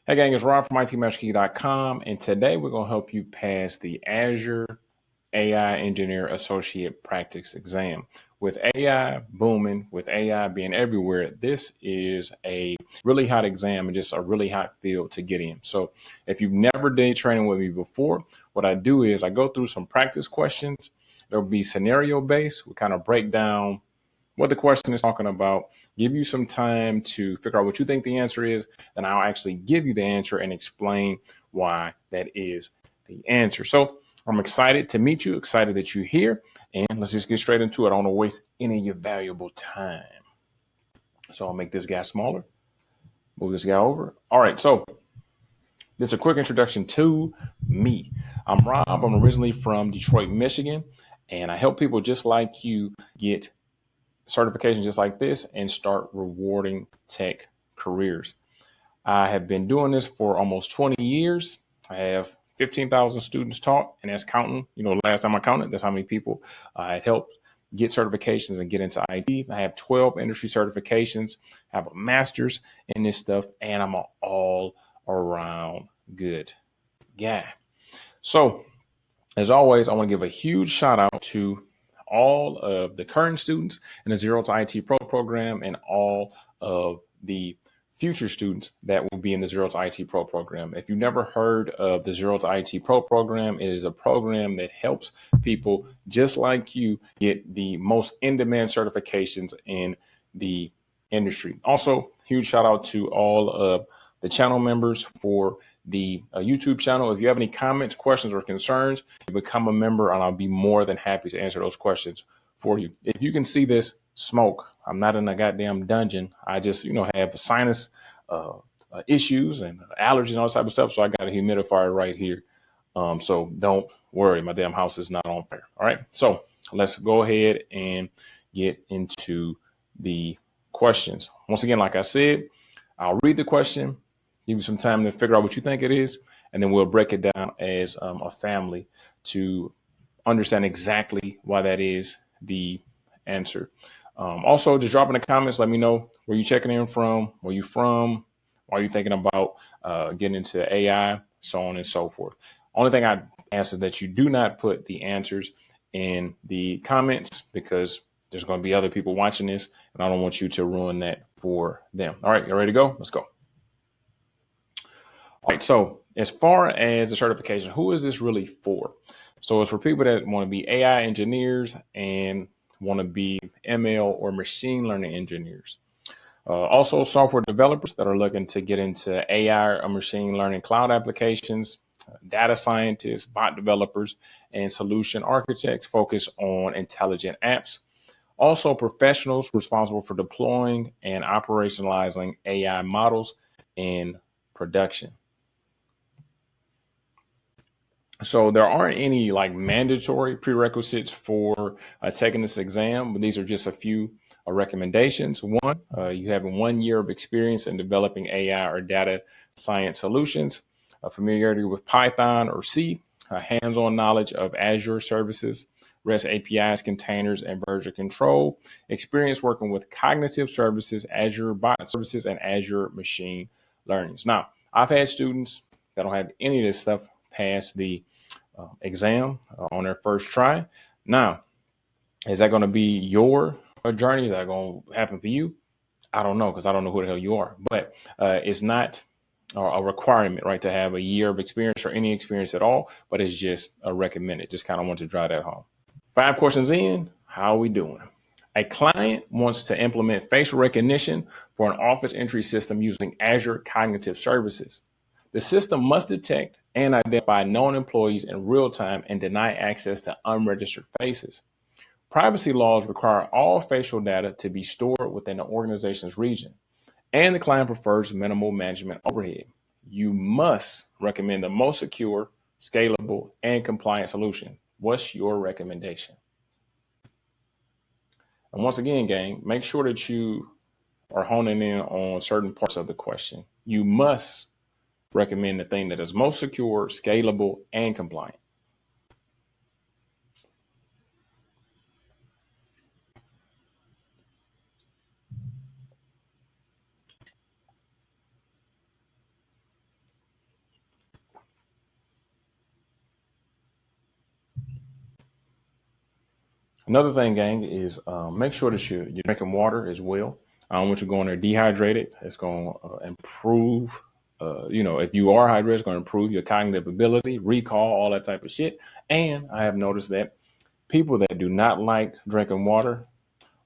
Hey gang, it's Rob from ITMasterKey.com, and today we're going to help you pass the Azure AI Engineer Associate Practice Exam. With AI booming, with AI being everywhere, this is a really hot exam and just a really hot field to get in. So if you've never did training with me before, what I do is I go through some practice questions. There'll be scenario based. We kind of break down what the question is talking about, give you some time to figure out what you think the answer is, and I'll actually give you the answer and explain why that is the answer. So I'm excited to meet you, excited that you're here, and let's just get straight into it. I don't want to waste any of your valuable time. So I'll make this guy smaller, move this guy over. All right, so just a quick introduction to me. I'm Rob. I'm originally from Detroit, Michigan, and I help people just like you get certifications just like this and start rewarding tech careers. I have been doing this for almost 20 years. I have 15,000 students taught, and that's counting. Last time I counted, that's how many people I helped get certifications and get into IT. I have 12 industry certifications, I have a master's in this stuff, and I'm an all around good guy. So, as always, I want to give a huge shout out to all of the current students in the Zero to IT Pro program and all of the future students that will be in the Zero to IT Pro program. If you've never heard of the Zero to IT Pro program, it is a program that helps people just like you get the most in-demand certifications in the industry. Also, huge shout out to all of the channel members for the YouTube channel. If you have any comments, questions, or concerns, become a member and I'll be more than happy to answer those questions for you. If you can see this smoke, I'm not in a goddamn dungeon. I just, have sinus issues and allergies and all that type of stuff. So I got a humidifier right here. So don't worry, my damn house is not on fire. All right. So let's go ahead and get into the questions. Once again, like I said, I'll read the question, give you some time to figure out what you think it is, and then we'll break it down as a family to understand exactly why that is the answer. Also, just drop in the comments. Let me know where you checking in from, where you from, why you thinking about getting into AI, so on and so forth. Only thing I ask is that you do not put the answers in the comments because there's going to be other people watching this, and I don't want you to ruin that for them. All right, you ready to go? Let's go. All right, so as far as the certification, who is this really for? So it's for people that want to be AI engineers and want to be ML or machine learning engineers. Also, software developers that are looking to get into AI or machine learning cloud applications, data scientists, bot developers, and solution architects focus on intelligent apps. Also, professionals responsible for deploying and operationalizing AI models in production. So there aren't any like mandatory prerequisites for taking this exam, but these are just a few recommendations. One, you having 1 year of experience in developing AI or data science solutions, familiarity with Python or C, hands-on knowledge of Azure services, REST APIs, containers, and version control, experience working with cognitive services, Azure bot services, and Azure machine learnings. Now, I've had students that don't have any of this stuff pass the exam on their first try. Now, is that going to be your journey? Is that going to happen for you? I don't know because I don't know who the hell you are. But it's not a requirement, right, to have a year of experience or any experience at all. But it's just a recommended. Just kind of want to drive that home. 5 questions in. How are we doing? A client wants to implement facial recognition for an office entry system using Azure Cognitive Services. The system must detect and identify known employees in real time and deny access to unregistered faces. Privacy laws require all facial data to be stored within the organization's region, and the client prefers minimal management overhead. You must recommend the most secure, scalable, and compliant solution. What's your recommendation? And once again, gang, make sure that you are honing in on certain parts of the question. You must recommend the thing that is most secure, scalable, and compliant. Another thing, gang, is make sure that you're drinking water as well. I don't want you going there dehydrated. It's going to improve, if you are hydrated, it's going to improve your cognitive ability, recall, all that type of shit. And I have noticed that people that do not like drinking water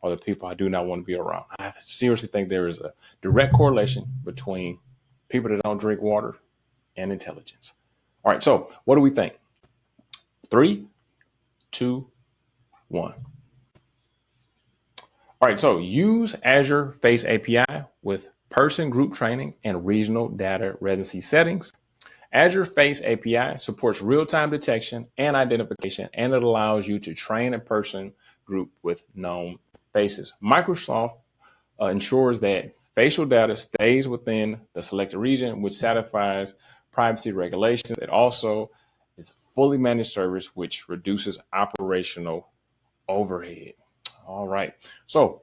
are the people I do not want to be around. I seriously think there is a direct correlation between people that don't drink water and intelligence. All right, so what do we think? 3, 2, 1. All right, so use Azure Face API with person group training and regional data residency settings. Azure Face API supports real-time detection and identification, and it allows you to train a person group with known faces. Microsoft ensures that facial data stays within the selected region, which satisfies privacy regulations. It also is a fully managed service, which reduces operational overhead. All right. So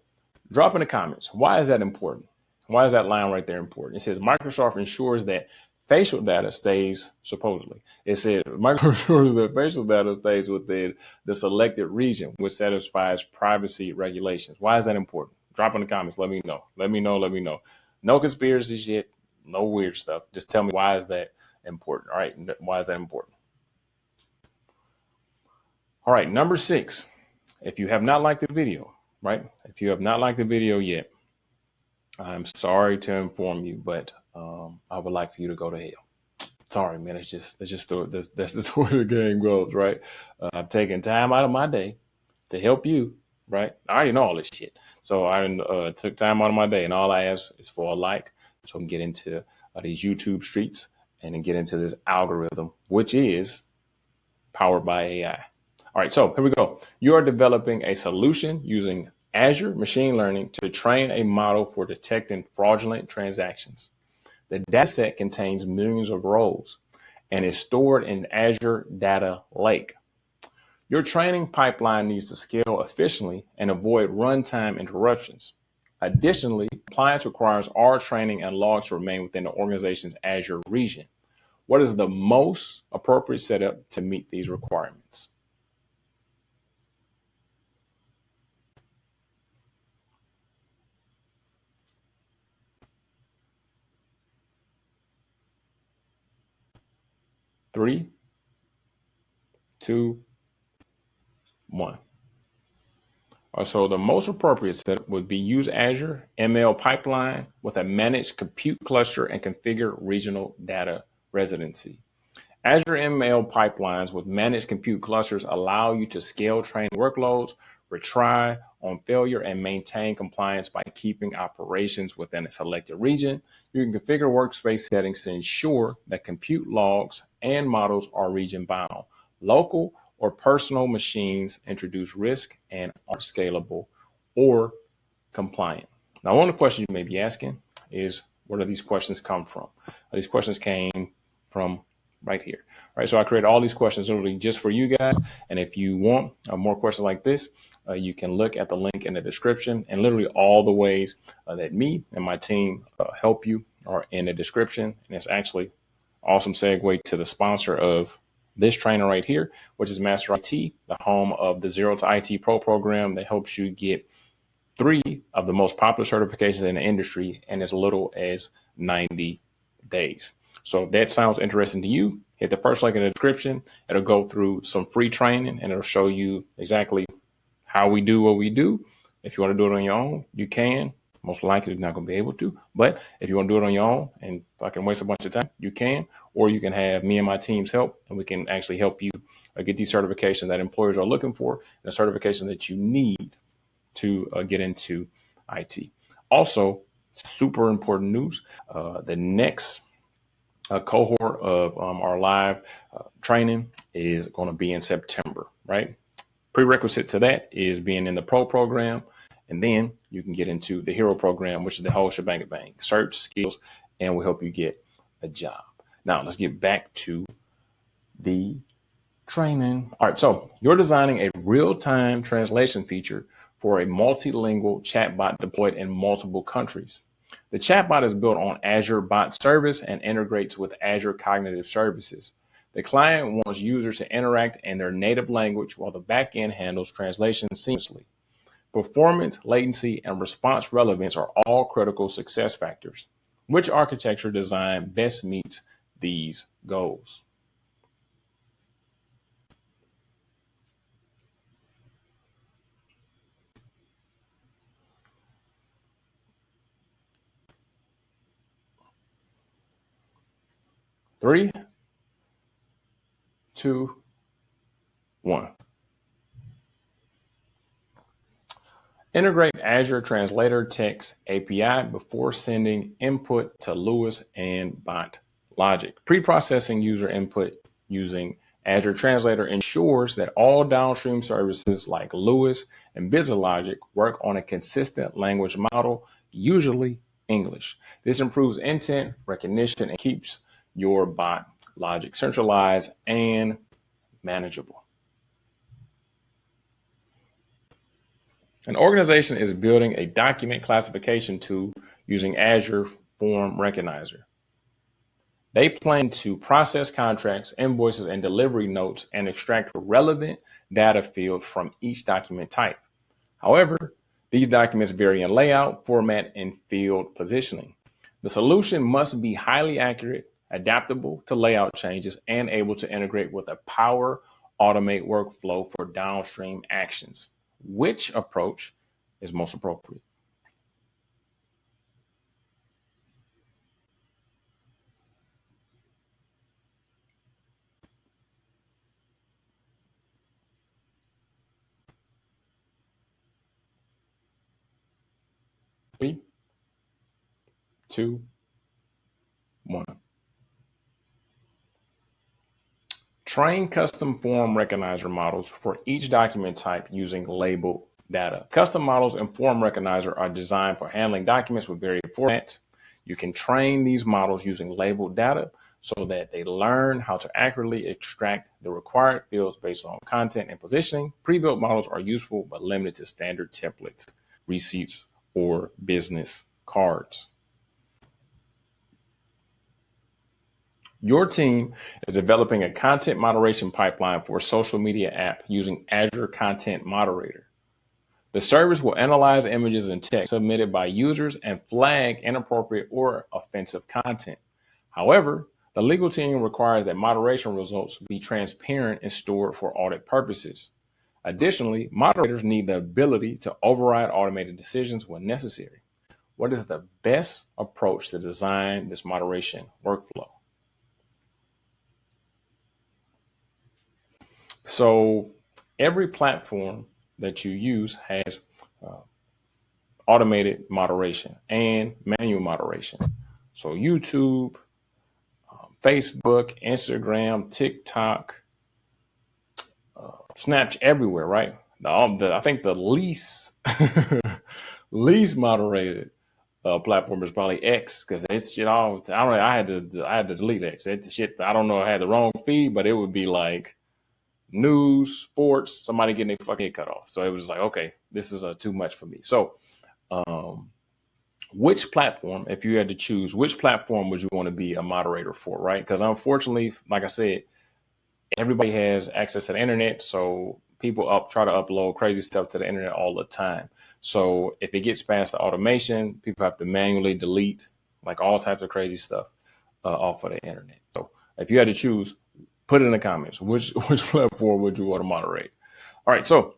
drop in the comments. Why is that important? Why is that line right there important? It says Microsoft ensures that facial data stays, supposedly, it said Microsoft ensures that facial data stays within the selected region, which satisfies privacy regulations. Why is that important? Drop in the comments. Let me know. Let me know. Let me know. No conspiracy shit. No weird stuff. Just tell me, why is that important? All right. Why is that important? All right. Number 6. If you have not liked the video, right? If you have not liked the video yet, I'm sorry to inform you, but I would like for you to go to hell. Sorry, man. That's just that's just the way the game goes, right? I've taken time out of my day to help you, right? I already know all this shit, so I took time out of my day, and all I ask is for a like, so I can get into these YouTube streets and then get into this algorithm, which is powered by AI. All right, so here we go. You are developing a solution using Azure machine learning to train a model for detecting fraudulent transactions. The dataset contains millions of rows and is stored in Azure Data Lake. Your training pipeline needs to scale efficiently and avoid runtime interruptions. Additionally, compliance requires all training and logs to remain within the organization's Azure region. What is the most appropriate setup to meet these requirements? Three, two, one. So the most appropriate setup would be use Azure ML pipeline with a managed compute cluster and configure regional data residency. Azure ML pipelines with managed compute clusters allow you to scale training workloads, retry on failure, and maintain compliance by keeping operations within a selected region. You can configure workspace settings to ensure that compute logs and models are region bound. Local or personal machines introduce risk and aren't scalable or compliant. Now, one of the questions you may be asking is, where do these questions come from? These questions came from right here. All right, so I created all these questions literally just for you guys. And if you want more questions like this, you can look at the link in the description, and literally all the ways that me and my team help you are in the description. And it's actually awesome segue to the sponsor of this trainer right here, which is Master IT, the home of the Zero to IT Pro program that helps you get 3 of the most popular certifications in the industry in as little as 90 days. So if that sounds interesting to you, hit the first link in the description. It'll go through some free training, and it'll show you exactly how we do what we do. If you want to do it on your own, you can. Most likely you're not going to be able to. But if you want to do it on your own and fucking waste a bunch of time, you can. Or you can have me and my team's help, and we can actually help you get these certifications that employers are looking for, and the certification that you need to get into IT. Also, super important news, the next cohort of our live training is going to be in September, right? Prerequisite to that is being in the pro program, and then you can get into the hero program, which is the whole shebang bang, search skills, and will help you get a job. Now, let's get back to the training. All right, so you're designing a real-time translation feature for a multilingual chatbot deployed in multiple countries. The chatbot is built on Azure Bot Service and integrates with Azure Cognitive Services. The client wants users to interact in their native language while the backend handles translation seamlessly. Performance, latency, and response relevance are all critical success factors. Which architecture design best meets these goals? Three, two, one. Integrate Azure Translator Text API before sending input to Lewis and Bot logic. Pre-processing user input using Azure Translator ensures that all downstream services like Lewis and Business Logic work on a consistent language model, usually English. This improves intent recognition and keeps your bot logic centralized and manageable. An organization is building a document classification tool using Azure Form Recognizer. They plan to process contracts, invoices, and delivery notes and extract relevant data fields from each document type. However, these documents vary in layout, format, and field positioning. The solution must be highly accurate, adaptable to layout changes, and able to integrate with a Power Automate workflow for downstream actions. Which approach is most appropriate? Three, two, one. Train custom form recognizer models for each document type using labeled data. Custom models in Form Recognizer are designed for handling documents with various formats. You can train these models using labeled data so that they learn how to accurately extract the required fields based on content and positioning. Pre-built models are useful but limited to standard templates, receipts, or business cards. Your team is developing a content moderation pipeline for a social media app using Azure Content Moderator. The service will analyze images and text submitted by users and flag inappropriate or offensive content. However, the legal team requires that moderation results be transparent and stored for audit purposes. Additionally, moderators need the ability to override automated decisions when necessary. What is the best approach to design this moderation workflow? So every platform that you use has uh, automated moderation and manual moderation. So YouTube, Facebook, Instagram, TikTok, Snapchat, everywhere, right? I think the least least moderated platform is probably X because it's shit all. I don't know. I had to delete X. That shit. I don't know. I had the wrong feed, but it would be like news, sports, somebody getting their fucking head cut off. So it was like, okay, this is too much for me. So, which platform, if you had to choose, which platform would you want to be a moderator for, right? Because unfortunately, like I said, everybody has access to the internet. So people try to upload crazy stuff to the internet all the time. So if it gets past the automation, people have to manually delete like all types of crazy stuff off of the internet. So if you had to choose, put it in the comments. Which platform would you want to moderate? All right, so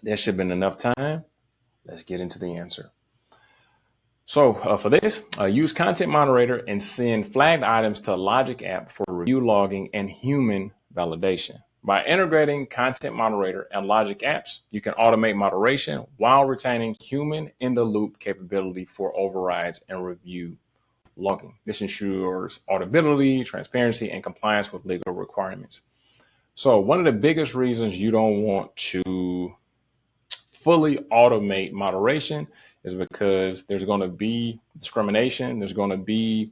there should have been enough time. Let's get into the answer. So for this, use Content Moderator and send flagged items to Logic app for review logging and human validation. By integrating Content Moderator and Logic apps, you can automate moderation while retaining human in the loop capability for overrides and review logging. This ensures auditability, transparency, and compliance with legal requirements. So one of the biggest reasons you don't want to fully automate moderation is because there's going to be discrimination. There's going to be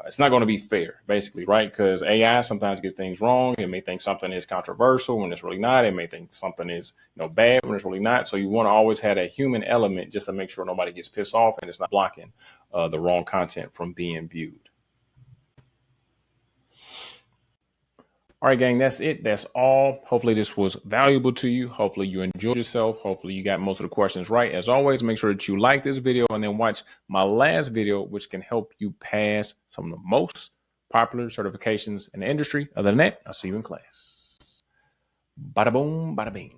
it's not going to be fair, basically, right? Because AI sometimes gets things wrong. It may think something is controversial when it's really not. It may think something is bad when it's really not. So you want to always have a human element just to make sure nobody gets pissed off and it's not blocking the wrong content from being viewed. All right, gang, that's it. That's all. Hopefully this was valuable to you. Hopefully you enjoyed yourself. Hopefully you got most of the questions right. As always, make sure that you like this video and then watch my last video, which can help you pass some of the most popular certifications in the industry. Other than that, I'll see you in class. Bada boom, bada bing.